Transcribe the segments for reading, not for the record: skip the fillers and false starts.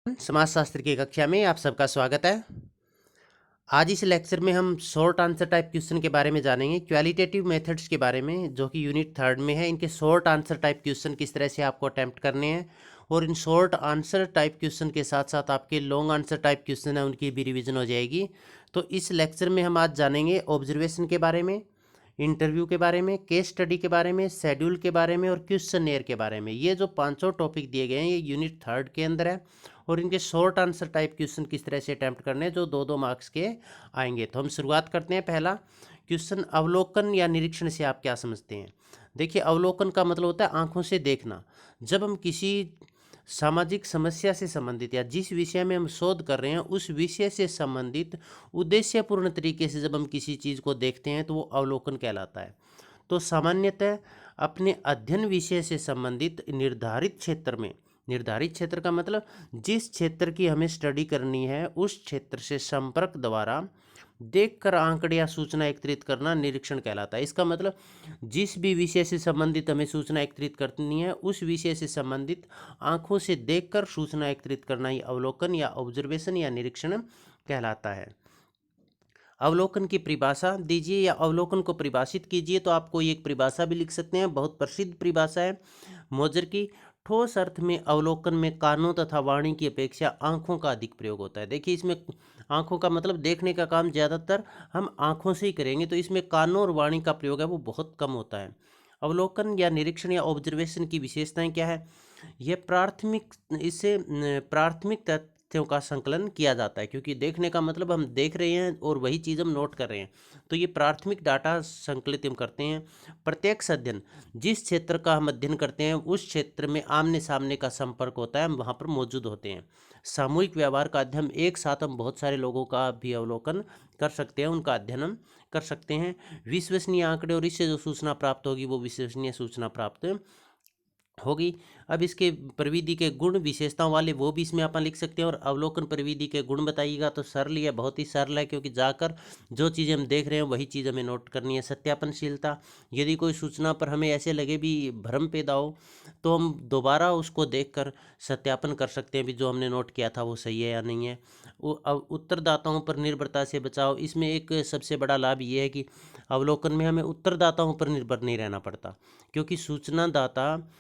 समाजशास्त्र की कक्षा में आप सबका स्वागत है। आज इस लेक्चर में हम शॉर्ट आंसर टाइप क्वेश्चन के बारे में जानेंगे, क्वालिटेटिव मेथड्स के बारे में, जो कि यूनिट 3 में है। इनके शॉर्ट आंसर टाइप क्वेश्चन किस तरह से आपको अटेम्प्ट करने हैं, और in short answer type question के साथ साथ आपके लॉन्ग आंसर टाइप क्वेश्चन है उनकी भी रिविजन हो जाएगी। तो इस लेक्चर में हम आज जानेंगे ऑब्जर्वेशन के बारे में, इंटरव्यू के बारे में, केस स्टडी के बारे में, शेड्यूल के बारे में और क्वेश्चनेयर के बारे में। ये जो पांचों टॉपिक दिए गए हैं ये यूनिट 3 के अंदर है, और इनके शॉर्ट आंसर टाइप क्वेश्चन किस तरह से अटैम्प्ट करने हैं जो 2-2 मार्क्स के आएंगे। तो हम शुरुआत करते हैं। पहला क्वेश्चन, अवलोकन या निरीक्षण से आप क्या समझते हैं। देखिए, अवलोकन का मतलब होता है आंखों से देखना। जब हम किसी सामाजिक समस्या से संबंधित या जिस विषय में हम शोध कर रहे हैं उस विषय से संबंधित उद्देश्यपूर्ण तरीके से जब हम किसी चीज़ को देखते हैं तो वो अवलोकन कहलाता है। तो सामान्यतः अपने अध्ययन विषय से संबंधित निर्धारित क्षेत्र में, निर्धारित क्षेत्र का मतलब जिस क्षेत्र की हमें स्टडी करनी है उस क्षेत्र से संपर्क द्वारा देखकर आंकड़े या सूचना एकत्रित करना निरीक्षण कहलाता है। इसका मतलब जिस भी विषय से संबंधित हमें सूचना एकत्रित करनी है उस विषय से संबंधित आंखों से देखकर सूचना एकत्रित करना ही अवलोकन या ऑब्जर्वेशन या निरीक्षण कहलाता है। अवलोकन की परिभाषा दीजिए या अवलोकन को परिभाषित कीजिए। तो आप कोई एक परिभाषा भी लिख सकते हैं, बहुत प्रसिद्ध परिभाषा है मोजर की। ठोस अर्थ में अवलोकन में कानों तथा वाणी की अपेक्षा आंखों का अधिक प्रयोग होता है। देखिए, इसमें आंखों का मतलब देखने का काम ज़्यादातर हम आंखों से ही करेंगे, तो इसमें कानों और वाणी का प्रयोग है वो बहुत कम होता है। अवलोकन या निरीक्षण या ऑब्जर्वेशन की विशेषताएं क्या है। यह प्राथमिक तथ्यों का संकलन किया जाता है, क्योंकि देखने का मतलब हम देख रहे हैं और वही चीज़ हम नोट कर रहे हैं, तो ये प्राथमिक डाटा संकलित हम करते हैं। प्रत्यक्ष अध्ययन, जिस क्षेत्र का हम अध्ययन करते हैं उस क्षेत्र में आमने सामने का संपर्क होता है, हम वहाँ पर मौजूद होते हैं। सामूहिक व्यवहार का अध्ययन, एक साथ हम बहुत सारे लोगों का भी अवलोकन कर सकते हैं, उनका अध्ययन हम कर सकते हैं। विश्वसनीय आंकड़े, और इससे जो सूचना प्राप्त होगी वो विश्वसनीय सूचना प्राप्त होगी। अब इसके प्रविधि के गुण विशेषताओं वाले वो भी इसमें अपन लिख सकते हैं। और अवलोकन प्रविधि के गुण बताइएगा तो सरल है, बहुत ही सरल है, क्योंकि जाकर जो चीज़ हम देख रहे हैं वही चीज़ हमें नोट करनी है। सत्यापनशीलता, यदि कोई सूचना पर हमें ऐसे लगे भी भ्रम पैदा हो तो हम दोबारा उसको देखकर सत्यापन कर सकते हैं भी जो हमने नोट किया था वो सही है या नहीं है। उत्तरदाताओं पर निर्भरता से बचाव, इसमें एक सबसे बड़ा लाभ ये है कि अवलोकन में हमें उत्तरदाताओं पर निर्भर नहीं रहना पड़ता, क्योंकि सूचनादाता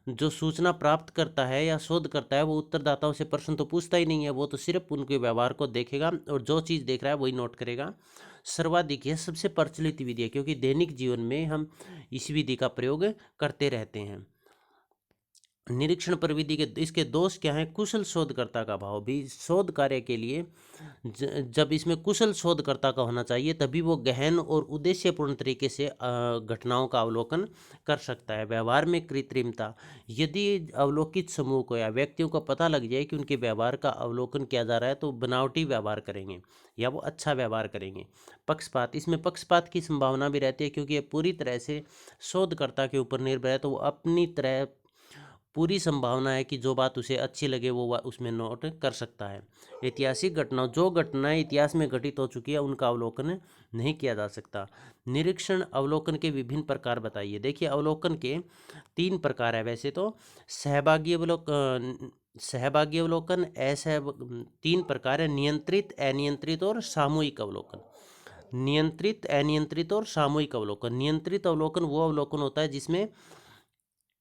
जो सूचना प्राप्त करता है या शोध करता है वो उत्तरदाताओं से प्रश्न तो पूछता ही नहीं है, वो तो सिर्फ उनके व्यवहार को देखेगा और जो चीज़ देख रहा है वही नोट करेगा। सर्वाधिक, यह सबसे प्रचलित विधि है, क्योंकि दैनिक जीवन में हम इस विधि का प्रयोग करते रहते हैं। निरीक्षण प्रविधि के इसके दोष क्या हैं। कुशल शोधकर्ता का अभाव, भी शोध कार्य के लिए जब इसमें कुशल शोधकर्ता का होना चाहिए तभी वो गहन और उद्देश्यपूर्ण तरीके से घटनाओं का अवलोकन कर सकता है। व्यवहार में कृत्रिमता, यदि अवलोकित समूह को या व्यक्तियों को पता लग जाए कि उनके व्यवहार का अवलोकन किया जा रहा है तो बनावटी व्यवहार करेंगे या वो अच्छा व्यवहार करेंगे। पक्षपात, इसमें पक्षपात की संभावना भी रहती है, क्योंकि ये पूरी तरह से शोधकर्ता के ऊपर निर्भर है, तो वो अपनी तरह पूरी संभावना है कि जो बात उसे अच्छी लगे वो उसमें नोट कर सकता है। ऐतिहासिक घटनाओं, जो घटनाएं इतिहास में घटित हो चुकी है उनका अवलोकन नहीं किया जा सकता। निरीक्षण अवलोकन के विभिन्न प्रकार बताइए। देखिए, अवलोकन के 3 प्रकार है वैसे तो। सहभागी अवलोकन, 3 प्रकार है, नियंत्रित, अनियंत्रित और सामूहिक अवलोकन। नियंत्रित, अनियंत्रित और सामूहिक अवलोकन। नियंत्रित अवलोकन वो अवलोकन होता है जिसमें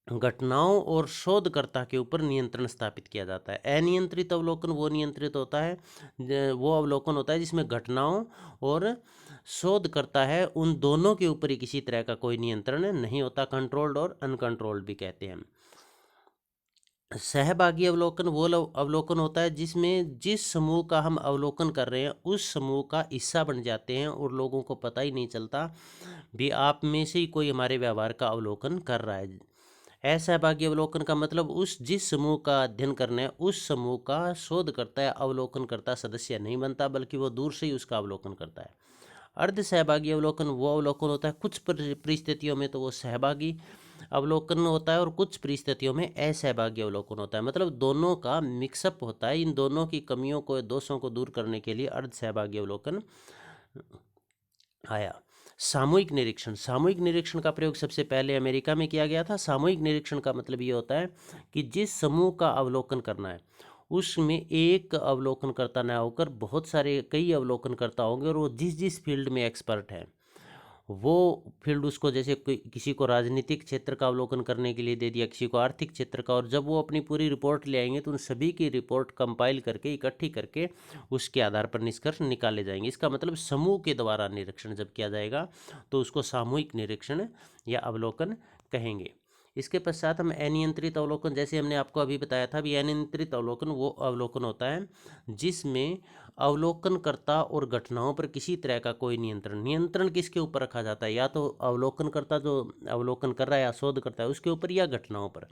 घटनाओं और शोधकर्ता के ऊपर नियंत्रण स्थापित किया जाता है। अनियंत्रित अवलोकन वो नियंत्रित होता है, वो अवलोकन होता है जिसमें घटनाओं और शोधकर्ता है उन दोनों के ऊपर ही किसी तरह का कोई नियंत्रण नहीं होता। कंट्रोल्ड और अनकंट्रोल्ड भी कहते हैं। सहभागी अवलोकन वो अवलोकन होता है जिसमें जिस समूह का हम अवलोकन कर रहे हैं उस समूह का हिस्सा बन जाते हैं और लोगों को पता ही नहीं चलता भी आप में से ही कोई हमारे व्यवहार का अवलोकन कर रहा है। असहभागी अवलोकन का मतलब उस जिस समूह का अध्ययन करना है उस समूह का शोधकर्ता या अवलोकन करता सदस्य नहीं बनता, बल्कि वो दूर से ही उसका अवलोकन करता है। अर्ध सहभागी अवलोकन वो अवलोकन होता है कुछ परिस्थितियों में तो वो सहभागी अवलोकन होता है और कुछ परिस्थितियों में असहभागी अवलोकन होता है। मतलब दोनों का मिक्सअप होता है। इन दोनों की कमियों को, दोषों को दूर करने के लिए अर्ध सहभागी अवलोकन आया। सामूहिक निरीक्षण, सामूहिक निरीक्षण का प्रयोग सबसे पहले अमेरिका में किया गया था। सामूहिक निरीक्षण का मतलब ये होता है कि जिस समूह का अवलोकन करना है उसमें एक अवलोकनकर्ता ना होकर बहुत सारे कई अवलोकनकर्ता होंगे, और वो जिस जिस फील्ड में एक्सपर्ट है वो फील्ड उसको, जैसे किसी को राजनीतिक क्षेत्र का अवलोकन करने के लिए दे दिया, किसी को आर्थिक क्षेत्र का, और जब वो अपनी पूरी रिपोर्ट ले आएंगे तो उन सभी की रिपोर्ट कंपाइल करके इकट्ठी करके उसके आधार पर निष्कर्ष निकाले जाएंगे। इसका मतलब समूह के द्वारा निरीक्षण जब किया जाएगा तो उसको सामूहिक निरीक्षण या अवलोकन कहेंगे। इसके पश्चात हम अनियंत्रित अवलोकन, जैसे हमने आपको अभी बताया था, भी अनियंत्रित अवलोकन वो अवलोकन होता है जिसमें अवलोकनकर्ता और घटनाओं पर किसी तरह का कोई नियंत्रण किसके ऊपर रखा जाता है, या तो अवलोकनकर्ता जो अवलोकन कर रहा है या शोध करता है उसके ऊपर, या घटनाओं पर।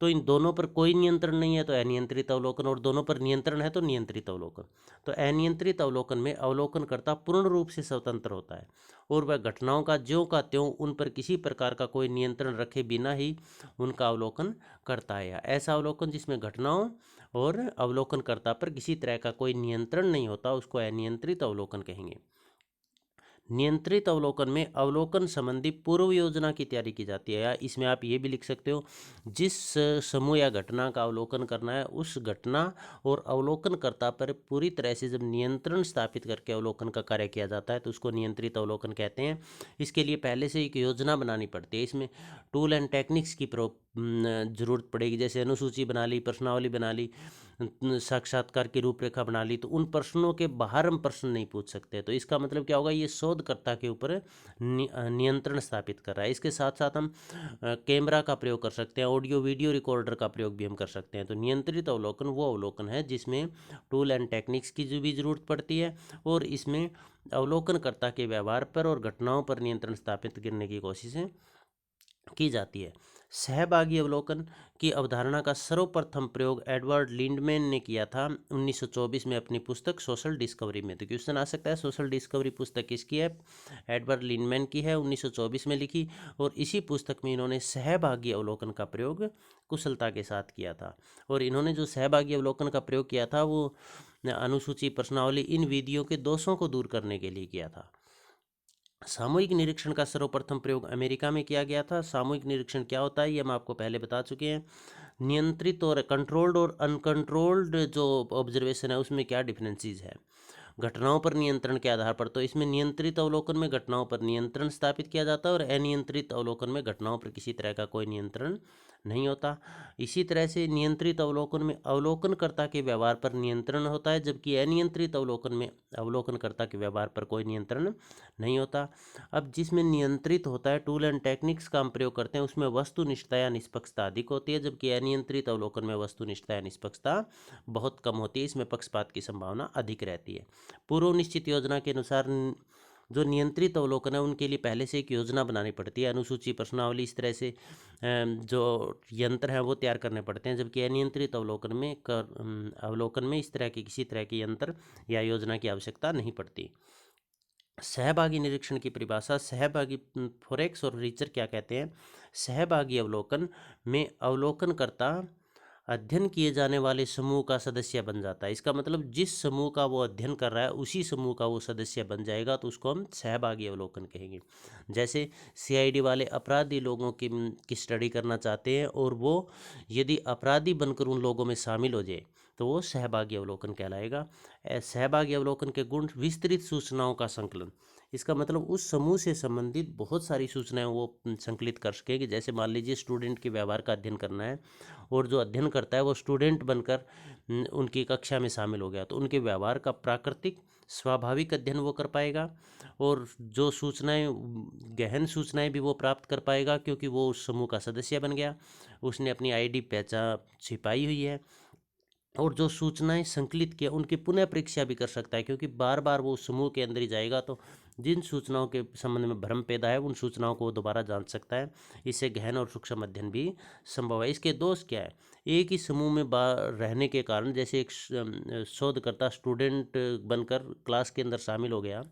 तो इन दोनों पर कोई नियंत्रण नहीं है तो अनियंत्रित अवलोकन, और दोनों पर नियंत्रण है तो नियंत्रित अवलोकन। तो अनियंत्रित अवलोकन में अवलोकनकर्ता पूर्ण रूप से स्वतंत्र होता है और वह घटनाओं का ज्यों का त्यों उन पर किसी प्रकार का कोई नियंत्रण रखे बिना ही उनका अवलोकन करता है। ऐसा अवलोकन जिसमें घटनाओं और अवलोकनकर्ता पर किसी तरह का कोई नियंत्रण नहीं होता उसको अनियंत्रित अवलोकन कहेंगे। नियंत्रित अवलोकन में अवलोकन संबंधी पूर्व योजना की तैयारी की जाती है, या इसमें आप ये भी लिख सकते हो, जिस समूह या घटना का अवलोकन करना है उस घटना और अवलोकनकर्ता पर पूरी तरह से जब नियंत्रण स्थापित करके अवलोकन का कार्य किया जाता है तो उसको नियंत्रित अवलोकन कहते हैं। इसके लिए पहले से एक योजना बनानी पड़ती है, इसमें टूल एंड टेक्निक्स की जरूरत पड़ेगी, जैसे अनुसूची बना ली, प्रश्नावली बना ली, साक्षात्कार की रूपरेखा बना ली, तो उन प्रश्नों के बाहर हम प्रश्न नहीं पूछ सकते। तो इसका मतलब क्या होगा, ये शोधकर्ता के ऊपर नियंत्रण स्थापित कर रहा है। इसके साथ साथ हम कैमरा का प्रयोग कर सकते हैं, ऑडियो वीडियो रिकॉर्डर का प्रयोग भी हम कर सकते हैं। तो नियंत्रित अवलोकन वो अवलोकन है जिसमें टूल एंड टेक्निक्स की जो भी जरूरत पड़ती है और इसमें अवलोकनकर्ता के व्यवहार पर और घटनाओं पर नियंत्रण स्थापित करने की कोशिशें की जाती है। सहभागी अवलोकन की अवधारणा का सर्वप्रथम प्रयोग एडवर्ड लिंडमैन ने किया था 1924 में अपनी पुस्तक सोशल डिस्कवरी में। तो क्वेश्चन आ सकता है सोशल डिस्कवरी पुस्तक किसकी है, एडवर्ड लिंडमैन की है, 1924 में लिखी, और इसी पुस्तक में इन्होंने सहभागी अवलोकन का प्रयोग कुशलता के साथ किया था। और इन्होंने जो सहभागी अवलोकन का प्रयोग किया था वो अनुसूची, प्रश्नावली, इन विधियों के दोषों को दूर करने के लिए किया था। सामूहिक निरीक्षण का सर्वप्रथम प्रयोग अमेरिका में किया गया था। सामूहिक निरीक्षण क्या होता है ये हम आपको पहले बता चुके हैं। नियंत्रित और कंट्रोल्ड और अनकंट्रोल्ड जो ऑब्जर्वेशन है उसमें क्या डिफरेंसेस है। घटनाओं पर नियंत्रण के आधार पर, तो इसमें नियंत्रित अवलोकन में घटनाओं पर नियंत्रण स्थापित किया जाता है और अनियंत्रित अवलोकन में घटनाओं पर किसी तरह का कोई नियंत्रण नहीं होता। इसी तरह से नियंत्रित अवलोकन में अवलोकनकर्ता के व्यवहार पर नियंत्रण होता है, जबकि अनियंत्रित अवलोकन में अवलोकनकर्ता के व्यवहार पर कोई नियंत्रण नहीं होता। अब जिसमें नियंत्रित होता है, टूल एंड टेक्निक्स का हम प्रयोग करते हैं, उसमें वस्तुनिष्ठता या निष्पक्षता अधिक होती है, जबकि अनियंत्रित अवलोकन में वस्तुनिष्ठता या निष्पक्षता बहुत कम होती है, इसमें पक्षपात की संभावना अधिक रहती है। पूर्व निश्चित योजना के अनुसार जो नियंत्रित अवलोकन है उनके लिए पहले से एक योजना बनानी पड़ती है, अनुसूची, प्रश्नावली, इस तरह से जो यंत्र हैं वो तैयार करने पड़ते हैं, जबकि अनियंत्रित अवलोकन में इस तरह के किसी तरह के यंत्र या योजना की आवश्यकता नहीं पड़ती। सहभागी निरीक्षण की परिभाषा, सहभागी फोरेक्स और रीचर क्या कहते हैं। सहभागी अवलोकन में अवलोकनकर्ता अध्ययन किए जाने वाले समूह का सदस्य बन जाता है। इसका मतलब जिस समूह का वो अध्ययन कर रहा है उसी समूह का वो सदस्य बन जाएगा, तो उसको हम सहभागी अवलोकन कहेंगे। जैसे सीआईडी वाले अपराधी लोगों की स्टडी करना चाहते हैं और वो यदि अपराधी बनकर उन लोगों में शामिल हो जाए तो वो सहभागी अवलोकन कहलाएगा। सहभागी अवलोकन के गुण, विस्तृत सूचनाओं का संकलन। इसका मतलब उस समूह से संबंधित बहुत सारी सूचनाएं वो संकलित कर सकेगी। जैसे मान लीजिए स्टूडेंट के व्यवहार का अध्ययन करना है और जो अध्ययन करता है वो स्टूडेंट बनकर उनकी कक्षा में शामिल हो गया, तो उनके व्यवहार का प्राकृतिक स्वाभाविक अध्ययन वो कर पाएगा और जो सूचनाएं, गहन सूचनाएं भी वो प्राप्त कर पाएगा, क्योंकि वो उस समूह का सदस्य बन गया, उसने अपनी आईडी पहचान छिपाई हुई है। और जो सूचनाएं संकलित किया उनकी पुनः परीक्षा भी कर सकता है, क्योंकि बार बार वो समूह के अंदर ही जाएगा तो जिन सूचनाओं के संबंध में भ्रम पैदा है उन सूचनाओं को वो दोबारा जांच सकता है। इससे गहन और सूक्ष्म अध्ययन भी संभव है। इसके दोष क्या है, एक ही समूह में रहने के कारण, जैसे एक शोधकर्ता स्टूडेंट बनकर क्लास के अंदर शामिल हो गया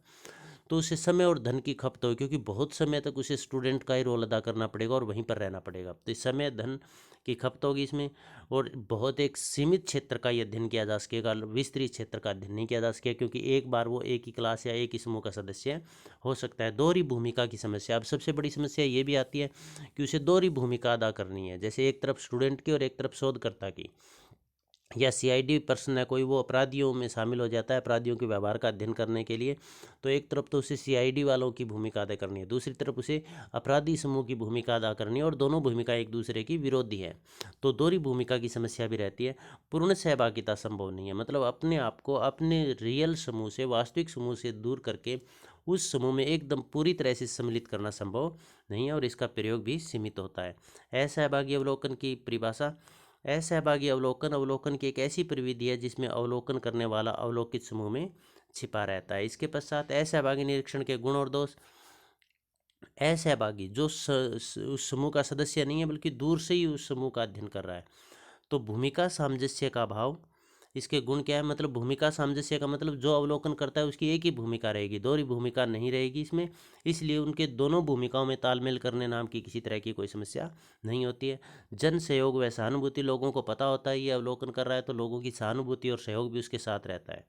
तो उसे समय और धन की खपत हो, क्योंकि बहुत समय तक उसे स्टूडेंट का ही रोल अदा करना पड़ेगा और वहीं पर रहना पड़ेगा, तो इस समय धन की खपत होगी इसमें। और बहुत एक सीमित क्षेत्र का ही अध्ययन किया जा सकेगा, विस्तृत क्षेत्र का अध्ययन नहीं किया जा सकेगा, क्योंकि एक बार वो एक ही क्लास या एक ही समूह का सदस्य हो सकता है। दोहरी भूमिका की समस्या, अब सबसे बड़ी समस्या ये भी आती है कि उसे दोहरी भूमिका अदा करनी है, जैसे एक तरफ स्टूडेंट की और एक तरफ शोधकर्ता की। या सीआईडी पर्सन है कोई, वो अपराधियों में शामिल हो जाता है अपराधियों के व्यवहार का अध्ययन करने के लिए, तो एक तरफ तो उसे सीआईडी वालों की भूमिका अदा करनी है, दूसरी तरफ उसे अपराधी समूह की भूमिका अदा करनी है, और दोनों भूमिका एक दूसरे की विरोधी है। तो दोहरी भूमिका की समस्या भी रहती है। पूर्ण सहभागिता संभव नहीं है, मतलब अपने आप को अपने रियल समूह से, वास्तविक समूह से दूर करके उस समूह में एकदम पूरी तरह से सम्मिलित करना संभव नहीं है, और इसका प्रयोग भी सीमित होता है। असहभागी अवलोकन की परिभाषा। असहभागी अवलोकन अवलोकन की एक ऐसी प्रविधि है जिसमें अवलोकन करने वाला अवलोकित समूह में छिपा रहता है। इसके पश्चात असहभागी निरीक्षण के गुण और दोष। असहभागी जो उस समूह का सदस्य नहीं है बल्कि दूर से ही उस समूह का अध्ययन कर रहा है, तो भूमिका सामंजस्य का अभाव। इसके गुण क्या है, मतलब भूमिका सामंजस्य का मतलब जो अवलोकन करता है उसकी एक ही भूमिका रहेगी, दोहरी भूमिका नहीं रहेगी इसमें, इसलिए उनके दोनों भूमिकाओं में तालमेल करने नाम की किसी तरह की कोई समस्या नहीं होती है। जन सहयोग व सहानुभूति, लोगों को पता होता है ये अवलोकन कर रहा है, तो लोगों की सहानुभूति और सहयोग भी उसके साथ रहता है।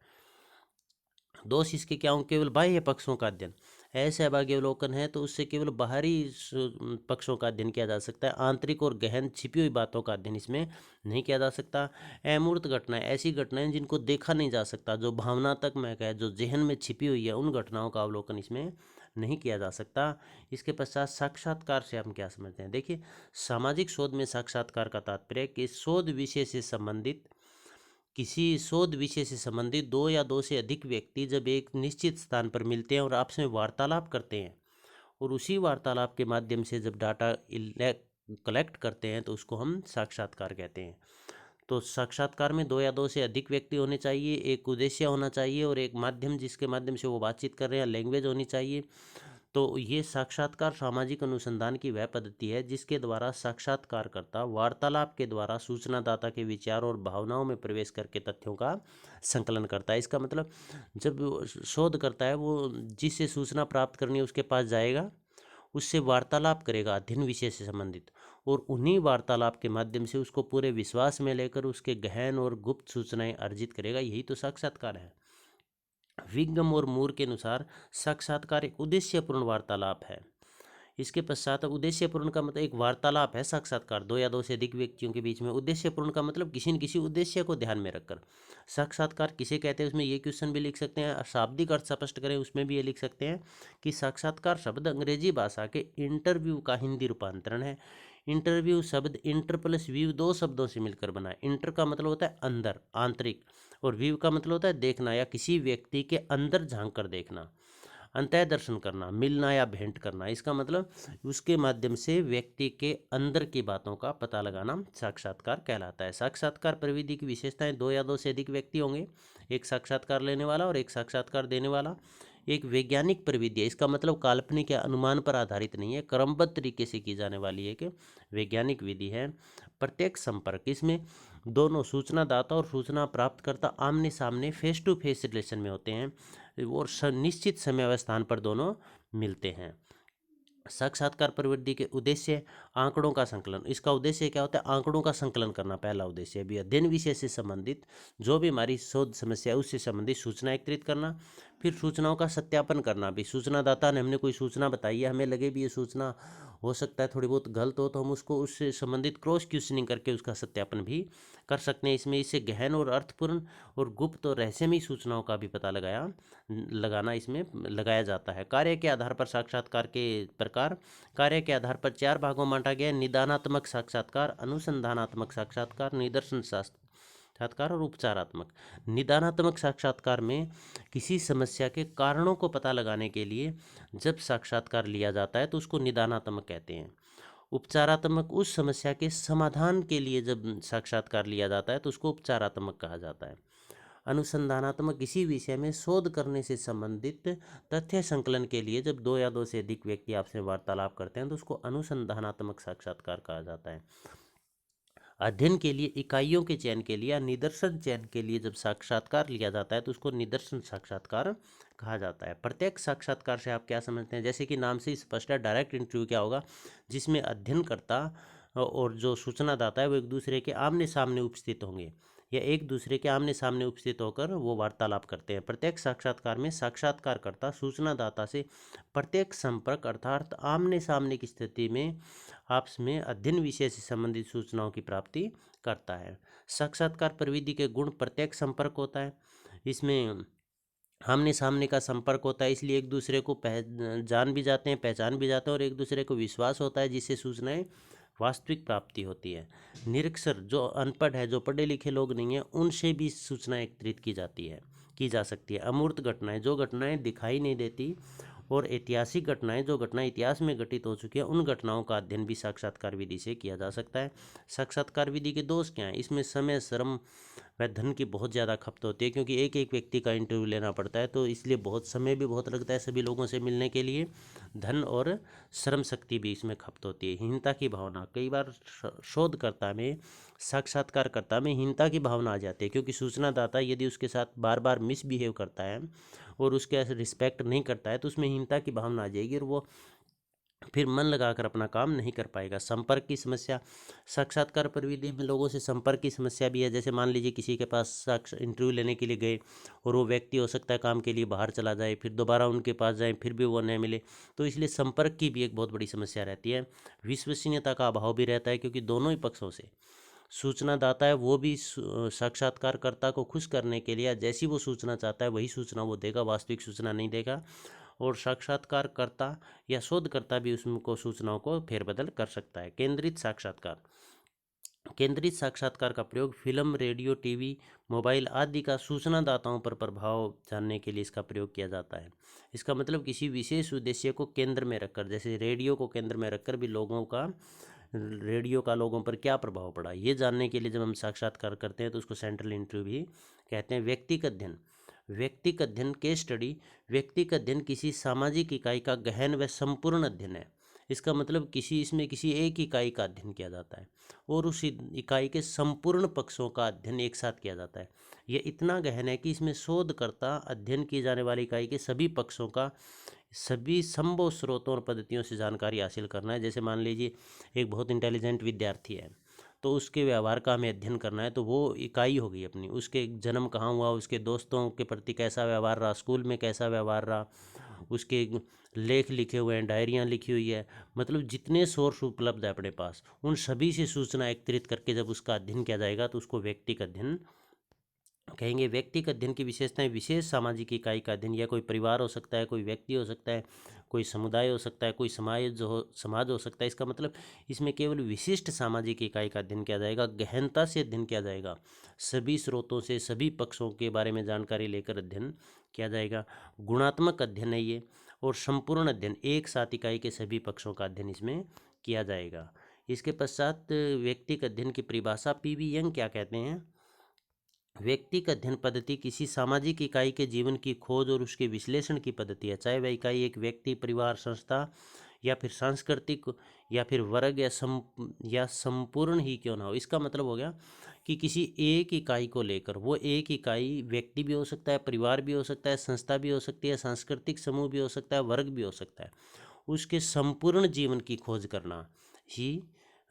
दोष इसके क्या होंगे, केवल बाह्य पक्षों का अध्ययन। असहभागी अवलोकन है तो उससे केवल बाहरी पक्षों का अध्ययन किया जा सकता है, आंतरिक और गहन छिपी हुई बातों का अध्ययन इसमें नहीं किया जा सकता। अमूर्त घटनाएं, ऐसी घटनाएं जिनको देखा नहीं जा सकता, जो भावनात्मक है, जो जहन में छिपी हुई है, उन घटनाओं का अवलोकन इसमें नहीं किया जा सकता। इसके पश्चात साक्षात्कार से हम क्या समझते हैं, देखिए सामाजिक शोध में साक्षात्कार का तात्पर्य कि शोध विषय से संबंधित, किसी शोध विषय से संबंधित दो या दो से अधिक व्यक्ति जब एक निश्चित स्थान पर मिलते हैं और आपस में वार्तालाप करते हैं, और उसी वार्तालाप के माध्यम से जब डाटा कलेक्ट करते हैं, तो उसको हम साक्षात्कार कहते हैं। तो साक्षात्कार में दो या दो से अधिक व्यक्ति होने चाहिए, एक उद्देश्य होना चाहिए, और एक माध्यम जिसके माध्यम से वो बातचीत कर रहे हैं, लैंग्वेज होनी चाहिए। तो ये साक्षात्कार सामाजिक अनुसंधान की वह पद्धति है जिसके द्वारा साक्षात्कारकर्ता वार्तालाप के द्वारा सूचनादाता के विचार और भावनाओं में प्रवेश करके तथ्यों का संकलन करता है। इसका मतलब जब वो शोध करता है, वो जिससे सूचना प्राप्त करनी है उसके पास जाएगा, उससे वार्तालाप करेगा अध्ययन विषय से संबंधित, और उन्हीं वार्तालाप के माध्यम से उसको पूरे विश्वास में लेकर उसके गहन और गुप्त सूचनाएं अर्जित करेगा। यही तो साक्षात्कार है। विंगम और मूर के अनुसार साक्षात्कार एक उद्देश्यपूर्ण वार्तालाप है। इसके पश्चात उद्देश्यपूर्ण का मतलब एक वार्तालाप है साक्षात्कार दो या दो से अधिक व्यक्तियों के बीच में। उद्देश्यपूर्ण का मतलब किसी न किसी उद्देश्य को ध्यान में रखकर। साक्षात्कार किसे कहते हैं, उसमें ये क्वेश्चन भी लिख सकते हैं, शाब्दिक अर्थ स्पष्ट करें उसमें भी ये लिख सकते हैं कि साक्षात्कार शब्द अंग्रेजी भाषा के इंटरव्यू का हिंदी रूपांतरण है। इंटरव्यू शब्द इंटर प्लस व्यू दो शब्दों से मिलकर बना है। इंटर का मतलब होता है अंदर, आंतरिक, और व्यू का मतलब होता है देखना या किसी व्यक्ति के अंदर झांक कर देखना। अंतः दर्शन करना, मिलना या भेंट करना, इसका मतलब उसके माध्यम से व्यक्ति के अंदर की बातों का पता लगाना साक्षात्कार कहलाता है। साक्षात्कार प्रविधि की विशेषताएं, दो या दो से अधिक व्यक्ति होंगे, एक साक्षात्कार लेने वाला और एक साक्षात्कार देने वाला। एक वैज्ञानिक प्रविधि है, इसका मतलब काल्पनिक या अनुमान पर आधारित नहीं है, क्रमबद्ध तरीके से की जाने वाली एक वैज्ञानिक विधि है। प्रत्यक्ष संपर्क, इसमें दोनों सूचनादाता और सूचना प्राप्तकर्ता आमने सामने फेस टू फेस रिलेशन में होते हैं, और निश्चित समय व स्थान पर दोनों मिलते हैं। साक्षात्कार प्रवृत्ति के उद्देश्य, आंकड़ों का संकलन। इसका उद्देश्य क्या होता है, आंकड़ों का संकलन करना पहला उद्देश्य भी। अध्ययन विषय से संबंधित जो भी हमारी शोध समस्या है उससे संबंधित सूचना एकत्रित करना, फिर सूचनाओं का सत्यापन करना भी। सूचनादाता ने हमने कोई सूचना बताई है, हमें लगे भी ये सूचना हो सकता है थोड़ी बहुत गलत हो, तो हम उसको उससे संबंधित क्रॉस क्वेश्चनिंग करके उसका सत्यापन भी कर सकते हैं। इसमें इससे गहन और अर्थपूर्ण और गुप्त और रहस्यमयी सूचनाओं का भी पता लगाना इसमें लगाया जाता है। कार्य के आधार पर साक्षात्कार के प्रकार, कार्य के आधार पर चार भागों में बांटा गया: निदानात्मक साक्षात्कार, अनुसंधानात्मक साक्षात्कार, निदर्शन साक्षात्कार और उपचारात्मक। निदानात्मक साक्षात्कार में किसी समस्या के कारणों को पता लगाने के लिए जब साक्षात्कार लिया जाता है तो उसको निदानात्मक कहते हैं। उपचारात्मक उस समस्या के समाधान के लिए जब साक्षात्कार लिया जाता है तो उसको उपचारात्मक कहा जाता है। अनुसंधानात्मक, किसी विषय में शोध करने से संबंधित तथ्य संकलन के लिए जब दो या दो से अधिक व्यक्ति आपसे वार्तालाप करते हैं तो उसको अनुसंधानात्मक साक्षात्कार कहा जाता है। अध्ययन के लिए इकाइयों के चयन के लिए या निदर्शन चयन के लिए जब साक्षात्कार लिया जाता है तो उसको निदर्शन साक्षात्कार कहा जाता है। प्रत्यक्ष साक्षात्कार से आप क्या समझते हैं, जैसे कि नाम से ही स्पष्ट है, डायरेक्ट इंटरव्यू क्या होगा, जिसमें अध्ययनकर्ता और जो सूचनादाता है वो एक दूसरे के आमने सामने उपस्थित होंगे या एक दूसरे के आमने सामने उपस्थित होकर वो वार्तालाप करते हैं। प्रत्यक्ष साक्षात्कार में साक्षात्कारकर्ता सूचनादाता से प्रत्यक्ष संपर्क अर्थात आमने सामने की स्थिति में आपस में अध्ययन विषय से संबंधित सूचनाओं की प्राप्ति करता है। साक्षात्कार प्रविधि के गुण प्रत्यक्ष संपर्क होता है, इसमें आमने सामने का संपर्क होता है, इसलिए एक दूसरे को जान भी जाते हैं, पहचान भी जाते हैं और एक दूसरे को विश्वास होता है, जिससे सूचनाएं वास्तविक प्राप्ति होती है। निरक्षर जो अनपढ़ है, जो पढ़े लिखे लोग नहीं हैं, उनसे भी सूचना एकत्रित की जा सकती है। अमूर्त घटनाएं, जो घटनाएं दिखाई नहीं देती, और ऐतिहासिक घटनाएं, जो घटनाएं इतिहास में घटित हो चुकी हैं, उन घटनाओं का अध्ययन भी साक्षात्कार विधि से किया जा सकता है। साक्षात्कार विधि के दोष क्या हैं? इसमें समय, श्रम व धन की बहुत ज़्यादा खपत होती है, क्योंकि एक एक व्यक्ति का इंटरव्यू लेना पड़ता है, तो इसलिए बहुत समय भी बहुत लगता है सभी लोगों से मिलने के लिए। धन और श्रम शक्ति भी इसमें खपत होती है। हीनता की भावना, कई बार शोधकर्ता में, साक्षात्कारकर्ता में हीनता की भावना आ जाती है, क्योंकि सूचनादाता यदि उसके साथ बार बार मिसबिहेव करता है और उसके रिस्पेक्ट नहीं करता है, तो उसमें हीनता की भावना आ जाएगी और वो फिर मन लगाकर अपना काम नहीं कर पाएगा। संपर्क की समस्या, साक्षात्कार प्रविधि में लोगों से संपर्क की समस्या भी है। जैसे मान लीजिए किसी के पास इंटरव्यू लेने के लिए गए और वो व्यक्ति हो सकता है काम के लिए बाहर चला जाए, फिर दोबारा उनके पास जाए, फिर भी वो नहीं मिले, तो इसलिए संपर्क की भी एक बहुत बड़ी समस्या रहती है। विश्वसनीयता का अभाव भी रहता है, क्योंकि दोनों ही पक्षों से सूचनादाता है वो भी साक्षात्कारकर्ता को खुश करने के लिए जैसी वो सूचना चाहता है वही सूचना वो देगा, वास्तविक सूचना नहीं देगा। और साक्षात्कारकर्ता या शोधकर्ता भी उसको सूचनाओं को फेरबदल कर सकता है। केंद्रित साक्षात्कार, केंद्रित साक्षात्कार का प्रयोग फिल्म, रेडियो, टीवी, मोबाइल आदि का सूचनादाताओं पर प्रभाव जानने के लिए इसका प्रयोग किया जाता है। इसका मतलब किसी विशेष उद्देश्य को केंद्र में रखकर, जैसे रेडियो को केंद्र में रखकर भी रेडियो का लोगों पर क्या प्रभाव पड़ा, ये जानने के लिए जब हम साक्षात्कार करते हैं तो उसको सेंट्रल इंटरव्यू भी कहते हैं। व्यक्तिगत अध्ययन, व्यक्तिगत अध्ययन केस स्टडी, व्यक्तिगत अध्ययन किसी सामाजिक इकाई का गहन व संपूर्ण अध्ययन है। इसका मतलब इसमें किसी एक इकाई का अध्ययन किया जाता है और उस इकाई के संपूर्ण पक्षों का अध्ययन एक साथ किया जाता है। यह इतना गहन है कि इसमें शोधकर्ता अध्ययन की जाने वाली इकाई के सभी पक्षों का सभी संभव स्रोतों और पद्धतियों से जानकारी हासिल करना है। जैसे मान लीजिए एक बहुत इंटेलिजेंट विद्यार्थी है, तो उसके व्यवहार का हमें अध्ययन करना है, तो वो इकाई होगी अपनी। उसके जन्म कहाँ हुआ, उसके दोस्तों के प्रति कैसा व्यवहार रहा, स्कूल में कैसा व्यवहार रहा, उसके लेख लिखे हुए हैं, डायरियाँ लिखी हुई है, मतलब जितने सोर्स उपलब्ध है अपने पास, उन सभी से सूचना एकत्रित करके जब उसका अध्ययन किया जाएगा तो उसको व्यक्तिगत अध्ययन कहेंगे। व्यक्तिगत अध्ययन की विशेषताएं, विशेष सामाजिक इकाई का अध्ययन, या कोई परिवार हो सकता है, कोई व्यक्ति हो सकता है, कोई समुदाय हो सकता है, कोई समाज हो सकता है। इसका मतलब इसमें केवल विशिष्ट सामाजिक इकाई का अध्ययन किया जाएगा, गहनता से अध्ययन किया जाएगा, सभी स्रोतों से सभी पक्षों के बारे में जानकारी लेकर अध्ययन किया जाएगा। गुणात्मक अध्ययन है ये, और संपूर्ण अध्ययन, एक साथ इकाई के सभी पक्षों का अध्ययन इसमें किया जाएगा। इसके पश्चात व्यक्तिगत अध्ययन की परिभाषा पीवी यंग क्या कहते हैं? व्यक्तिगत अध्ययन पद्धति किसी सामाजिक इकाई के जीवन की खोज और उसके विश्लेषण की पद्धति है, चाहे वह इकाई एक व्यक्ति, परिवार, संस्था या फिर सांस्कृतिक या फिर वर्ग या संपूर्ण ही क्यों ना हो। इसका मतलब हो गया कि किसी एक इकाई को लेकर, वो एक इकाई व्यक्ति भी हो सकता है, परिवार भी हो सकता है, संस्था भी हो सकती है, सांस्कृतिक समूह भी हो सकता है, वर्ग भी हो सकता है, उसके संपूर्ण जीवन की खोज करना ही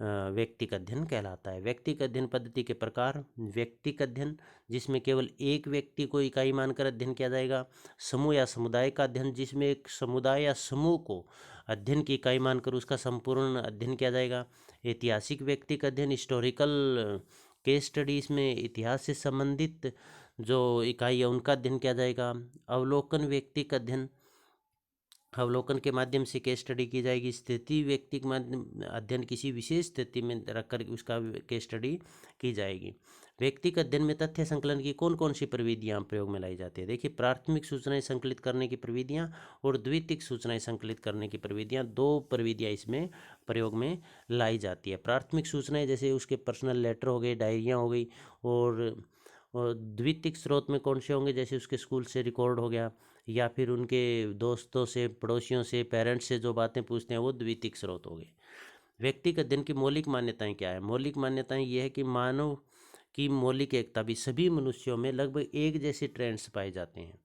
व्यक्तिगत अध्ययन कहलाता है। व्यक्तिगत अध्ययन पद्धति के प्रकार, व्यक्तिगत अध्ययन जिसमें केवल एक व्यक्ति को इकाई मानकर अध्ययन किया जाएगा। समूह या समुदाय का अध्ययन, जिसमें एक समुदाय या समूह को अध्ययन की इकाई मानकर उसका संपूर्ण अध्ययन किया जाएगा। ऐतिहासिक व्यक्तिगत अध्ययन, हिस्टोरिकल केस स्टडी, इसमें इतिहास से संबंधित जो इकाई है उनका अध्ययन किया जाएगा। अवलोकन व्यक्तिगत अध्ययन, अवलोकन के माध्यम से केस स्टडी की जाएगी। स्थिति व्यक्तिगत माध्यम अध्ययन, किसी विशेष स्थिति में रखकर उसका केस स्टडी की जाएगी। व्यक्तिगत अध्ययन में तथ्य संकलन की कौन कौन सी प्रविधियाँ प्रयोग में लाई जाती है? देखिए, प्राथमिक सूचनाएं संकलित करने की प्रविधियाँ और द्वितीयक सूचनाएं संकलित करने की प्रविधियाँ, दो प्रविधियाँ इसमें प्रयोग में लाई जाती है। प्राथमिक सूचनाएं जैसे उसके पर्सनल लेटर हो गए, डायरियाँ हो गई, और द्वितीयक स्रोत में कौन से होंगे? जैसे उसके स्कूल से रिकॉर्ड हो गया, या फिर उनके दोस्तों से, पड़ोसियों से, पेरेंट्स से जो बातें पूछते हैं वो द्वितीयक स्रोत हो गए। व्यक्तिगत अध्ययन की मौलिक मान्यताएं क्या है? मौलिक मान्यताएं ये है कि मानव की मौलिक एकता भी, सभी मनुष्यों में लगभग एक जैसे ट्रेंड्स पाए जाते हैं,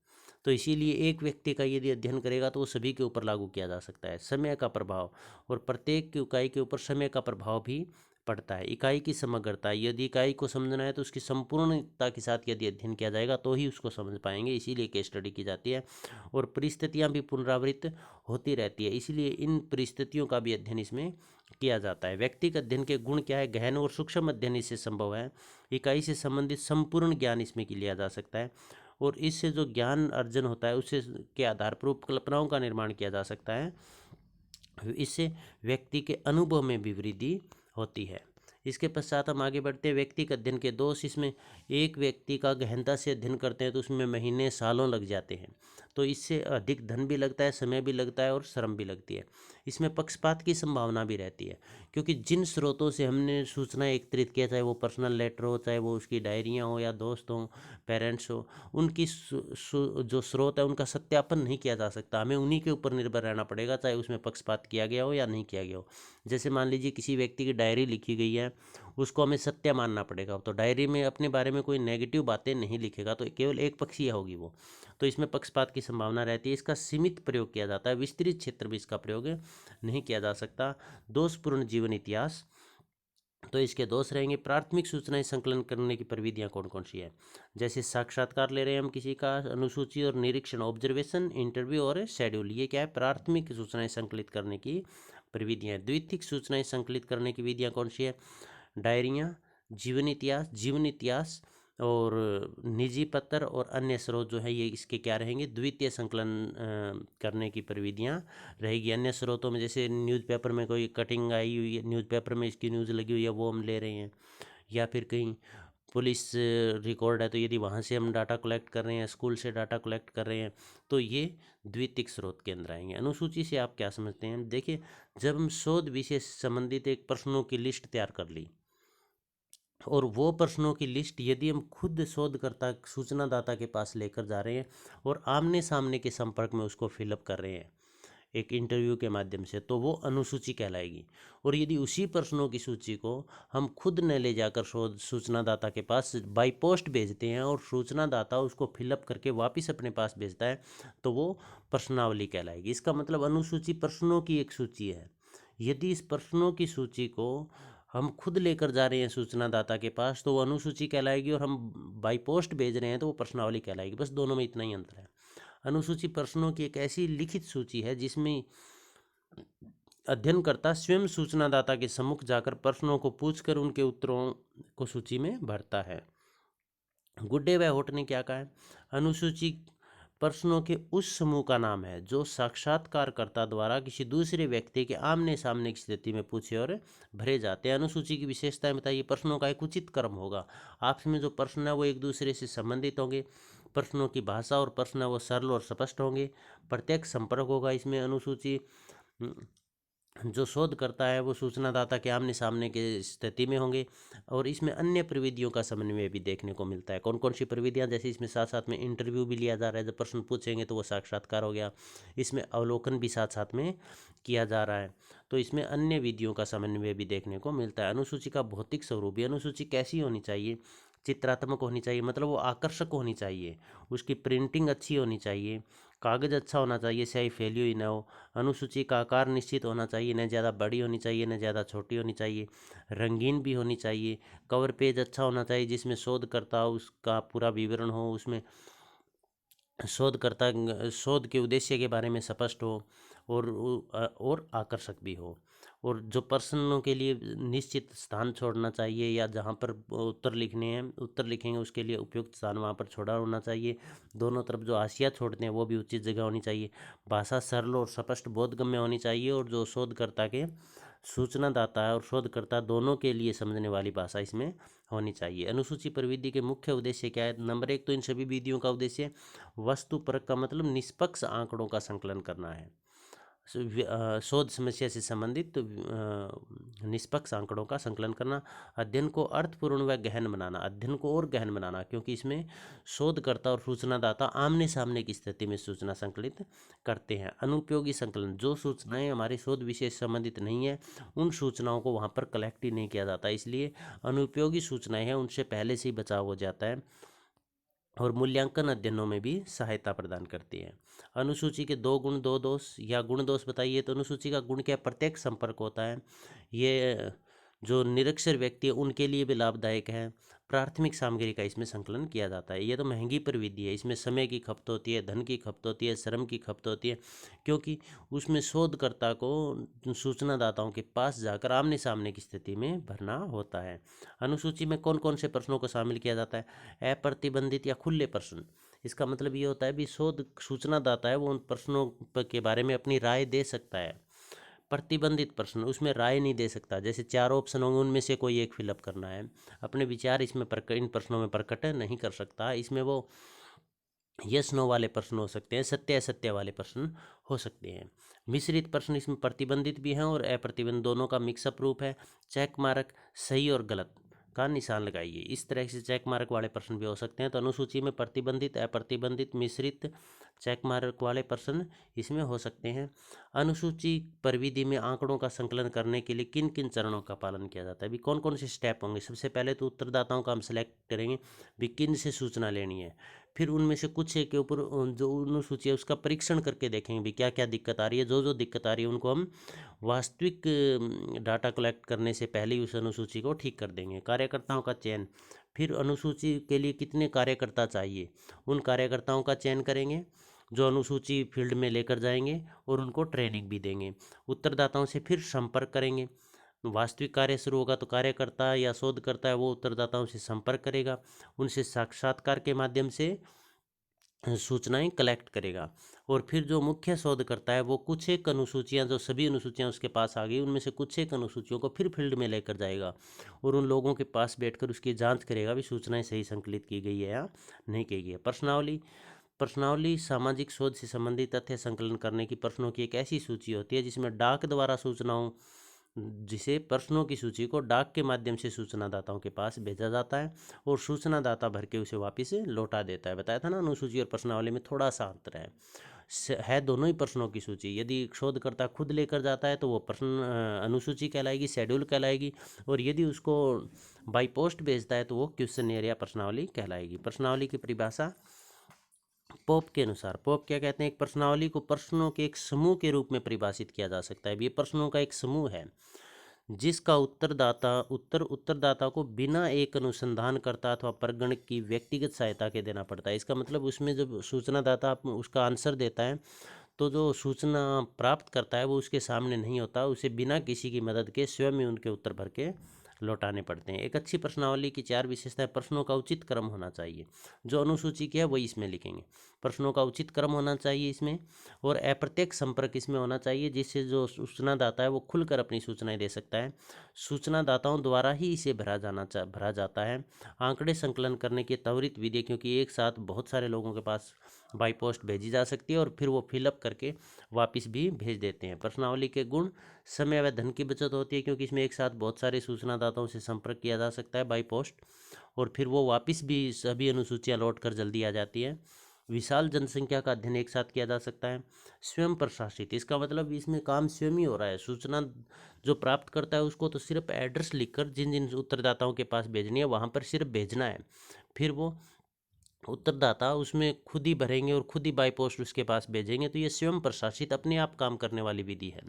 तो इसीलिए एक व्यक्ति का यदि अध्ययन करेगा तो वो सभी के ऊपर लागू किया जा सकता है। समय का प्रभाव, और प्रत्येक इकाई के ऊपर समय का प्रभाव भी पड़ता है। इकाई की समग्रता, यदि इकाई को समझना है तो उसकी संपूर्णता के साथ यदि अध्ययन किया जाएगा तो ही उसको समझ पाएंगे, इसीलिए केस स्टडी की जाती है। और परिस्थितियाँ भी पुनरावृत्त होती रहती है, इसीलिए इन परिस्थितियों का भी अध्ययन इसमें किया जाता है। व्यक्तिगत अध्ययन के गुण क्या है? गहन और सूक्ष्म अध्ययन इससे संभव है। इकाई से संबंधित संपूर्ण ज्ञान इसमें लिया जा सकता है, और इससे जो ज्ञान अर्जन होता है उससे के आधार पर कल्पनाओं का निर्माण किया जा सकता है। इससे व्यक्ति के अनुभव में भी वृद्धि होती है। इसके पश्चात हम आगे बढ़ते हैं। व्यक्तिगत अध्ययन के दोष, इसमें एक व्यक्ति का गहनता से अध्ययन करते हैं तो उसमें महीने सालों लग जाते हैं, तो इससे अधिक धन भी लगता है, समय भी लगता है और श्रम भी लगती है। इसमें पक्षपात की संभावना भी रहती है, क्योंकि जिन स्रोतों से हमने सूचना एकत्रित किया, चाहे वो पर्सनल लेटर हो, चाहे वो उसकी डायरियाँ हो, या दोस्त हों, पेरेंट्स हो, उनकी जो स्रोत है उनका सत्यापन नहीं किया जा सकता। हमें उन्हीं के ऊपर निर्भर रहना पड़ेगा, चाहे उसमें पक्षपात किया गया हो या नहीं किया गया हो। जैसे मान लीजिए किसी व्यक्ति की डायरी लिखी गई है, उसको हमें सत्य मानना पड़ेगा, तो डायरी में अपने बारे में कोई नेगेटिव बातें नहीं लिखेगा, तो केवल एक पक्षीय होगी वो, तो इसमें पक्षपात की संभावना रहती है। इसका सीमित प्रयोग किया जाता है, विस्तृत क्षेत्र में इसका प्रयोग नहीं किया जा सकता। दोषपूर्ण जीवन इतिहास, तो इसके दोष रहेंगे। प्राथमिक सूचनाएं संकलन करने की प्रविधियां कौन कौन सी है? जैसे साक्षात्कार ले रहे हैं हम किसी का, अनुसूची और निरीक्षण, ऑब्जर्वेशन, इंटरव्यू और शेड्यूल, ये क्या है? प्राथमिक सूचनाएं संकलित करने की प्रविधियां। द्वितीयक सूचनाएं संकलित करने की विधियां कौन सी है? डायरियाँ, जीवन इतिहास और निजी पत्र और अन्य स्रोत जो है, ये इसके क्या रहेंगे? द्वितीय संकलन करने की प्रविधियां रहेगी। अन्य स्रोतों में जैसे न्यूज़पेपर में कोई कटिंग आई हुई है, न्यूज़पेपर में इसकी न्यूज़ लगी हुई है, वो हम ले रहे हैं, या फिर कहीं पुलिस रिकॉर्ड है तो यदि वहाँ से हम डाटा कलेक्ट कर रहे हैं, स्कूल से डाटा कलेक्ट कर रहे हैं, तो ये द्वितीयक स्रोत के अंदर आएंगे। अनुसूची से आप क्या समझते हैं? देखिए, जब हम शोध विषय से संबंधित एक प्रश्नों की लिस्ट तैयार कर ली, और वो प्रश्नों की लिस्ट यदि हम खुद शोधकर्ता, सूचनादाता के पास लेकर जा रहे हैं और आमने सामने के संपर्क में उसको फिलअप कर रहे हैं एक इंटरव्यू के माध्यम से, तो वो अनुसूची कहलाएगी। और यदि उसी प्रश्नों की सूची को हम खुद न ले जाकर सूचनादाता के पास बाई पोस्ट भेजते हैं और सूचनादाता उसको फिलअप करके वापस अपने पास भेजता है, तो वो प्रश्नावली कहलाएगी। इसका मतलब अनुसूची प्रश्नों की एक सूची है। यदि इस प्रश्नों की सूची को हम खुद लेकर जा रहे हैं सूचनादाता के पास, तो वो अनुसूची कहलाएगी, और हम बाई पोस्ट भेज रहे हैं तो वो प्रश्नावली कहलाएगी। बस दोनों में इतना ही अंतर है। अनुसूची प्रश्नों की एक ऐसी लिखित सूची है जिसमें अध्ययनकर्ता स्वयं सूचनादाता के सम्मुख जाकर प्रश्नों को पूछकर उनके उत्तरों को सूची में भरता है। गुड्डे व होट ने क्या कहा है? अनुसूची प्रश्नों के उस समूह का नाम है जो साक्षात्कारकर्ता द्वारा किसी दूसरे व्यक्ति के आमने सामने की स्थिति में पूछे और भरे जाते हैं। अनुसूची की विशेषताएं बताइए। प्रश्नों का एक उचित क्रम होगा, आपस में जो प्रश्न है वो एक दूसरे से संबंधित होंगे। प्रश्नों की भाषा और प्रश्न है वो सरल और स्पष्ट होंगे। प्रत्यक्ष संपर्क होगा इसमें। अनुसूची जो शोध करता है वो सूचनादाता के आमने सामने के स्थिति में होंगे, और इसमें अन्य प्रविधियों का समन्वय भी देखने को मिलता है। कौन कौन सी प्रविधियां? जैसे इसमें साथ साथ में इंटरव्यू भी लिया जा रहा है, जब प्रश्न पूछेंगे तो वो साक्षात्कार हो गया। इसमें अवलोकन भी साथ साथ में किया जा रहा है, तो इसमें अन्य विधियों का समन्वय भी देखने को मिलता है। अनुसूची का भौतिक स्वरूप भी, अनुसूची कैसी होनी चाहिए? चित्रात्मक होनी चाहिए, मतलब वो आकर्षक होनी चाहिए, उसकी प्रिंटिंग अच्छी होनी चाहिए, कागज़ अच्छा होना चाहिए, स्याही फैली हुई ना हो। अनुसूची का आकार निश्चित होना चाहिए, न ज़्यादा बड़ी होनी चाहिए न ज़्यादा छोटी होनी चाहिए। रंगीन भी होनी चाहिए। कवर पेज अच्छा होना चाहिए जिसमें शोधकर्ता उसका पूरा विवरण हो, उसमें शोधकर्ता शोध के उद्देश्य के बारे में स्पष्ट हो, और आकर्षक भी हो। और जो प्रश्नों के लिए निश्चित स्थान छोड़ना चाहिए, या जहाँ पर उत्तर लिखने हैं, उत्तर लिखेंगे उसके लिए उपयुक्त स्थान वहाँ पर छोड़ा होना चाहिए। दोनों तरफ जो हाशिया छोड़ते हैं वो भी उचित जगह होनी चाहिए। भाषा सरल और स्पष्ट बोधगम्य होनी चाहिए, और जो शोधकर्ता के सूचनादाता है और शोधकर्ता दोनों के लिए समझने वाली भाषा इसमें होनी चाहिए। अनुसूची प्रविधि के मुख्य उद्देश्य क्या है? नंबर एक, तो इन सभी विधियों का उद्देश्य वस्तु परक का मतलब निष्पक्ष आंकड़ों का संकलन करना है। शोध समस्या से संबंधित निष्पक्ष आंकड़ों का संकलन करना। अध्ययन को अर्थपूर्ण व गहन बनाना, अध्ययन को और गहन बनाना, क्योंकि इसमें शोधकर्ता और सूचनादाता आमने सामने की स्थिति में सूचना संकलित करते हैं। अनुपयोगी संकलन, जो सूचनाएं हमारे शोध विषय से संबंधित नहीं है उन सूचनाओं को वहाँ पर कलेक्ट ही नहीं किया जाता, इसलिए अनुपयोगी सूचनाएं हैं उनसे पहले से ही बचाव हो जाता है। और मूल्यांकन अध्ययनों में भी सहायता प्रदान करती है। अनुसूची के 2 गुण 2 दोष, या गुण दोष बताइए। तो अनुसूची का गुण क्या? प्रत्यक्ष संपर्क होता है। ये जो निरक्षर व्यक्ति है उनके लिए भी लाभदायक है। प्राथमिक सामग्री का इसमें संकलन किया जाता है। ये तो महंगी प्रविधि है, इसमें समय की खपत होती है, धन की खपत होती है, श्रम की खपत होती है, क्योंकि उसमें शोधकर्ता को सूचनादाताओं के पास जाकर आमने सामने की स्थिति में भरना होता है। अनुसूची में कौन कौन से प्रश्नों को शामिल किया जाता है? अप्रतिबंधित या खुले प्रश्न। इसका मतलब ये होता है भी शोध सूचनादाता है वो उन प्रश्नों के बारे में अपनी राय दे सकता है। प्रतिबंधित प्रश्न, उसमें राय नहीं दे सकता। जैसे 4 ऑप्शन होंगे उनमें से कोई एक फिलअप करना है, अपने विचार इसमें इन प्रश्नों में प्रकट नहीं कर सकता। इसमें वो यस नो वाले प्रश्न हो सकते हैं, सत्य असत्य वाले प्रश्न हो सकते हैं। मिश्रित प्रश्न इसमें प्रतिबंधित भी हैं और अप्रतिबंधित, दोनों का मिक्सअप रूप है। चेक मार्क, सही और गलत का निशान लगाइए, इस तरह से चेक मार्क वाले प्रश्न भी हो सकते हैं। तो अनुसूची में प्रतिबंधित, अप्रतिबंधित, मिश्रित, चेक मार्क वाले प्रश्न इसमें हो सकते हैं। अनुसूची प्रविधि में आंकड़ों का संकलन करने के लिए किन किन चरणों का पालन किया जाता है? भी कौन कौन से स्टेप होंगे? सबसे पहले तो उत्तरदाताओं का हम सेलेक्ट करेंगे भी किन से सूचना लेनी है। फिर उनमें से कुछ एक के ऊपर जो अनुसूची है उसका परीक्षण करके देखेंगे भी क्या क्या दिक्कत आ रही है। जो जो दिक्कत आ रही है उनको हम वास्तविक डाटा कलेक्ट करने से पहले ही उस अनुसूची को ठीक कर देंगे। कार्यकर्ताओं का चयन, फिर अनुसूची के लिए कितने कार्यकर्ता चाहिए, उन कार्यकर्ताओं का चयन करेंगे जो अनुसूची फील्ड में लेकर जाएंगे और उनको ट्रेनिंग भी देंगे। उत्तरदाताओं से फिर संपर्क करेंगे। वास्तविक कार्य शुरू होगा तो कार्यकर्ता या शोधकर्ता है वो उत्तरदाताओं से संपर्क करेगा, उनसे साक्षात्कार के माध्यम से सूचनाएं कलेक्ट करेगा। और फिर जो मुख्य शोधकर्ता है वो कुछ एक अनुसूचियां, जो सभी अनुसूचियां उसके पास आ गई उनमें से कुछ एक अनुसूचियों को फिर फील्ड में लेकर जाएगा और उन लोगों के पास बैठकर उसकी जांच करेगा भी सूचनाएं सही संकलित की गई है या नहीं की गई है। प्रश्नावली, प्रश्नावली सामाजिक शोध से संबंधित तथ्य संकलन करने की प्रश्नों की एक ऐसी सूची होती है जिसमें डाक द्वारा सूचनाओं, जिसे प्रश्नों की सूची को डाक के माध्यम से सूचनादाताओं के पास भेजा जाता है और सूचनादाता भर के उसे वापस लौटा देता है। बताया था ना अनुसूची और प्रश्नावली में थोड़ा सा अंतर है। है दोनों ही प्रश्नों की सूची। यदि शोधकर्ता खुद लेकर जाता है तो वो प्रश्न अनुसूची कहलाएगी, शेड्यूल कहलाएगी, और यदि उसको बाई पोस्ट भेजता है तो वो क्वेश्चनियर या प्रश्नावली कहलाएगी। प्रश्नावली की परिभाषा पोप के अनुसार, पोप क्या कहते हैं? एक प्रश्नावली को प्रश्नों के एक समूह के रूप में परिभाषित किया जा सकता है। ये प्रश्नों का एक समूह है जिसका उत्तरदाता को बिना एक अनुसंधानकर्ता अथवा परगणक की व्यक्तिगत सहायता के देना पड़ता है। इसका मतलब उसमें जब सूचनादाता उसका आंसर देता है तो जो सूचना प्राप्त करता है वो उसके सामने नहीं होता, उसे बिना किसी की मदद के स्वयं ही उनके उत्तर भर के लौटाने पड़ते हैं। एक अच्छी प्रश्नावली की 4 विशेषताएं: प्रश्नों का उचित क्रम होना चाहिए, जो अनुसूची की है वही इसमें लिखेंगे। प्रश्नों का उचित क्रम होना चाहिए इसमें, और अप्रत्यक्ष संपर्क इसमें होना चाहिए जिससे जो सूचनादाता है वो खुलकर अपनी सूचनाएं दे सकता है। सूचनादाताओं द्वारा ही इसे भरा जाता है। आंकड़े संकलन करने की त्वरित विधि, क्योंकि एक साथ बहुत सारे लोगों के पास बाई पोस्ट भेजी जा सकती है और फिर वो फिलअप करके वापस भी भेज देते हैं। प्रश्नावली के गुण: समय व धन की बचत होती है क्योंकि इसमें एक साथ बहुत सारे सूचनादाताओं से संपर्क किया जा सकता है बाई पोस्ट, और फिर वो वापस भी सभी अनुसूचियां लौट कर जल्दी आ जाती है। विशाल जनसंख्या का अध्ययन एक साथ किया जा सकता है। स्वयं प्रशासित, इसका मतलब इसमें काम स्वयं ही हो रहा है। सूचना जो प्राप्त करता है उसको तो सिर्फ एड्रेस लिखकर जिन जिन उत्तरदाताओं के पास भेजनी है वहाँ पर सिर्फ भेजना है, फिर वो उत्तरदाता उसमें खुद ही भरेंगे और खुद ही बाई पोस्ट उसके पास भेजेंगे। तो ये स्वयं प्रशासित अपने आप काम करने वाली विधि है।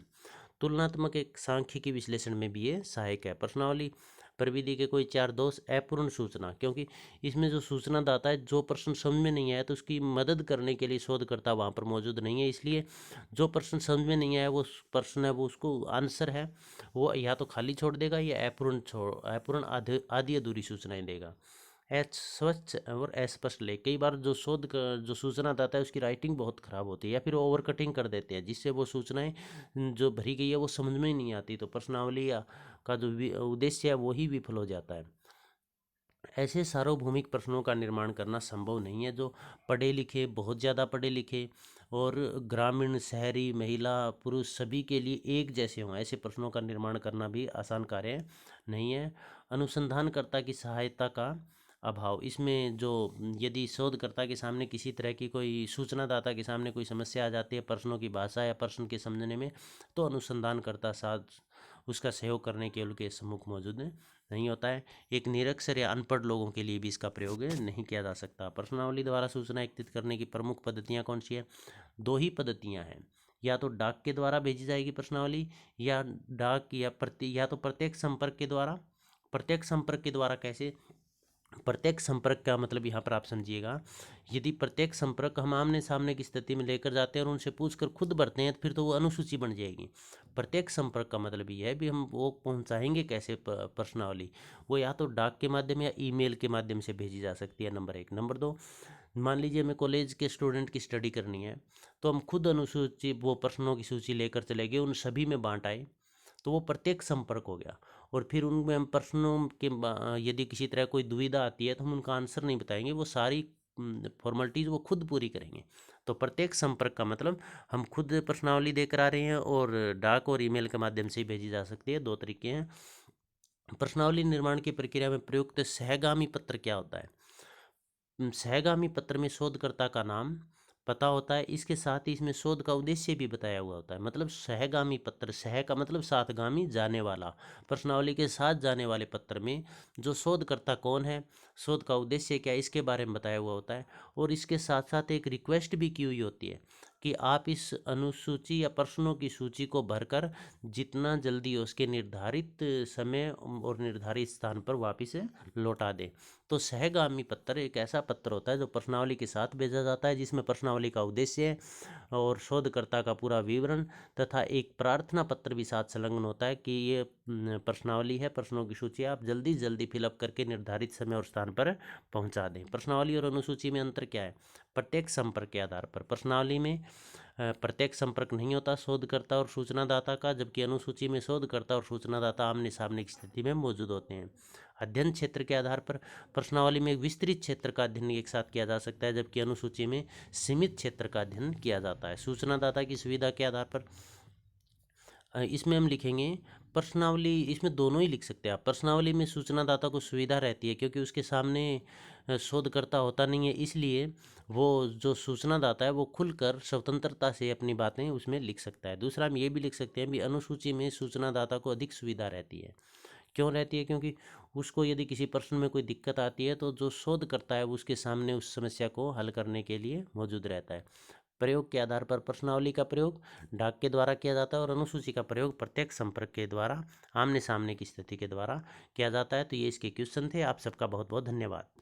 तुलनात्मक एक सांख्यिकी विश्लेषण में भी ये सहायक है। प्रश्नावली प्रविधि के कोई 4 दोष: अपूर्ण सूचना, क्योंकि इसमें जो सूचना दाता है जो प्रश्न समझ में नहीं आया तो उसकी मदद करने के लिए शोधकर्ता वहाँ पर मौजूद नहीं है, इसलिए जो प्रश्न समझ में नहीं आया वो प्रश्न है वो उसको आंसर है वो या तो खाली छोड़ देगा या अपूर्ण आधी अधूरी सूचनाएं देगा। स्वच्छ और अस्पष्ट लेख, कई बार जो जो सूचना दाता है उसकी राइटिंग बहुत ख़राब होती है या फिर ओवर कटिंग कर देते हैं जिससे वो सूचनाएं जो भरी गई है वो समझ में ही नहीं आती, तो प्रश्नावली का जो उद्देश्य है वो ही विफल हो जाता है। ऐसे सार्वभौमिक प्रश्नों का निर्माण करना संभव नहीं है जो पढ़े लिखे, बहुत ज़्यादा पढ़े लिखे और ग्रामीण, शहरी, महिला, पुरुष सभी के लिए एक जैसे हों, ऐसे प्रश्नों का निर्माण करना भी आसान कार्य नहीं है। अनुसंधानकर्ता की सहायता का अभाव, इसमें जो यदि शोधकर्ता के सामने किसी तरह की कोई सूचनादाता के सामने कोई समस्या आ जाती है प्रश्नों की भाषा या प्रश्न के समझने में, तो अनुसंधानकर्ता साथ उसका सहयोग करने के उनके सम्मुख मौजूद नहीं होता है। एक निरक्षर या अनपढ़ लोगों के लिए भी इसका प्रयोग नहीं किया जा सकता। प्रश्नावली द्वारा सूचना एकत्रित करने की प्रमुख पद्धतियाँ कौन सी है? 2 ही पद्धतियाँ हैं। या तो डाक के द्वारा भेजी जाएगी प्रश्नावली, या डाक या तो प्रत्यक्ष संपर्क के द्वारा। प्रत्यक्ष संपर्क के द्वारा कैसे? प्रत्यक्ष संपर्क का मतलब यहाँ पर आप समझिएगा, यदि प्रत्यक्ष संपर्क हम आमने सामने की स्थिति में लेकर जाते हैं और उनसे पूछकर खुद भरते हैं, तो फिर तो वो अनुसूची बन जाएगी। प्रत्यक्ष संपर्क का मतलब ये है भी हम वो पहुँचाएंगे कैसे प्रश्नावली, वो या तो डाक के माध्यम या ईमेल के माध्यम से भेजी जा सकती है, नंबर 1। नंबर 2, मान लीजिए हमें कॉलेज के स्टूडेंट की स्टडी करनी है, तो हम खुद अनुसूची वो प्रश्नों की सूची लेकर चले गए, उन सभी में बांट आए, तो वो प्रत्यक्ष संपर्क हो गया। और फिर उनमें हम प्रश्नों के यदि किसी तरह कोई दुविधा आती है तो हम उनका आंसर नहीं बताएंगे, वो सारी फॉर्मेलिटीज़ वो खुद पूरी करेंगे। तो प्रत्यक्ष संपर्क का मतलब हम खुद प्रश्नावली देकर आ रहे हैं, और डाक और ईमेल के माध्यम से ही भेजी जा सकती है। 2 तरीके हैं। प्रश्नावली निर्माण की प्रक्रिया में प्रयुक्त सहगामी पत्र क्या होता है? सहगामी पत्र में शोधकर्ता का नाम पता होता है, इसके साथ ही इसमें शोध का उद्देश्य भी बताया हुआ होता है। मतलब सहगामी पत्र, सह का मतलब साथगामी, जाने वाला, प्रश्नावली के साथ जाने वाले पत्र में जो शोधकर्ता कौन है, शोध का उद्देश्य क्या है, इसके बारे में बताया हुआ होता है। और इसके साथ साथ एक रिक्वेस्ट भी की हुई होती है कि आप इस अनुसूची या प्रश्नों की सूची को भरकर जितना जल्दी हो उसके निर्धारित समय और निर्धारित स्थान पर वापस लौटा दें। तो सहगामी पत्र एक ऐसा पत्र होता है जो प्रश्नावली के साथ भेजा जाता है, जिसमें प्रश्नावली का उद्देश्य और शोधकर्ता का पूरा विवरण तथा एक प्रार्थना पत्र भी साथ संलग्न होता है कि ये प्रश्नावली है, प्रश्नों की सूची आप जल्दी जल्दी फिलअप करके निर्धारित समय और स्थान पर पहुंचा दें। प्रश्नावली और अनुसूची में अंतर क्या है? प्रत्यक्ष संपर्क के आधार पर प्रश्नावली में प्रत्यक्ष संपर्क नहीं होता शोधकर्ता और सूचनादाता का, जबकि अनुसूची में शोधकर्ता और सूचनादाता आमने सामने की स्थिति में मौजूद होते हैं। अध्ययन क्षेत्र के आधार पर प्रश्नावली में विस्तृत क्षेत्र का अध्ययन एक साथ किया जा सकता है, जबकि अनुसूची में सीमित क्षेत्र का अध्ययन किया जाता है। सूचनादाता की सुविधा के आधार पर इसमें हम लिखेंगे प्रश्नावली, इसमें दोनों ही लिख सकते हैं आप। प्रश्नावली में सूचनादाता को सुविधा रहती है क्योंकि उसके सामने शोधकर्ता होता नहीं है, इसलिए वो जो सूचनादाता है वो खुलकर स्वतंत्रता से अपनी बातें उसमें लिख सकता है। दूसरा हम ये भी लिख सकते हैं भी अनुसूची में सूचनादाता को अधिक सुविधा रहती है। क्यों रहती है? क्योंकि उसको यदि किसी प्रश्न में कोई दिक्कत आती है तो जो शोध करता है उसके सामने उस समस्या को हल करने के लिए मौजूद रहता है। प्रयोग के आधार पर प्रश्नावली का प्रयोग डाक के द्वारा किया जाता है और अनुसूची का प्रयोग प्रत्यक्ष संपर्क के द्वारा, आमने सामने की स्थिति के द्वारा किया जाता है। तो ये इसके क्वेश्चन थे। आप सबका बहुत बहुत धन्यवाद।